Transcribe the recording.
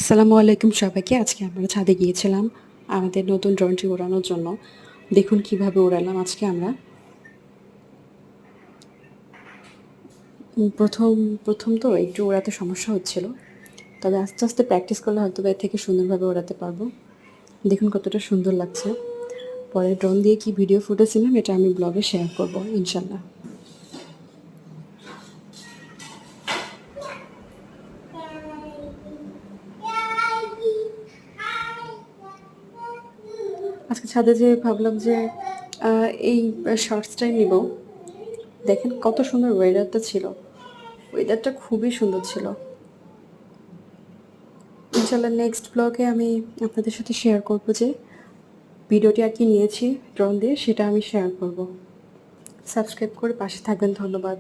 আসসালামু আলাইকুম সবাইকে। আজকে আমরা ছাদে গিয়েছিলাম আমাদের নতুন ড্রোনটি ওড়ানোর জন্য। দেখুন কিভাবে ওড়ালাম আজকে আমরা। প্রথম প্রথম তো একটু ওড়াতে সমস্যা হচ্ছিল। তবে আস্তে আস্তে প্র্যাকটিস করলে হয়তোবা এর থেকে সুন্দরভাবে ওড়াতে পারবো। দেখুন কতটা সুন্দর লাগছে। পরে ড্রোন দিয়ে কি ভিডিও ফুটেজ নিলাম এটা আমি ব্লগে শেয়ার করব ইনশাল্লাহ। আজকে ছাদে যেয়ে ভাবলাম যে এই শর্টসটাই নিব। দেখেন কত সুন্দর ওয়েদারটা ছিল। ওয়েদারটা খুবই সুন্দর ছিল। ইনশাল্লাহ নেক্সট ব্লগে আমি আপনাদের সাথে শেয়ার করব যে ভিডিওটি আর কি নিয়েছি ড্রোন দিয়ে সেটা আমি শেয়ার করব। সাবস্ক্রাইব করে পাশে থাকবেন। ধন্যবাদ।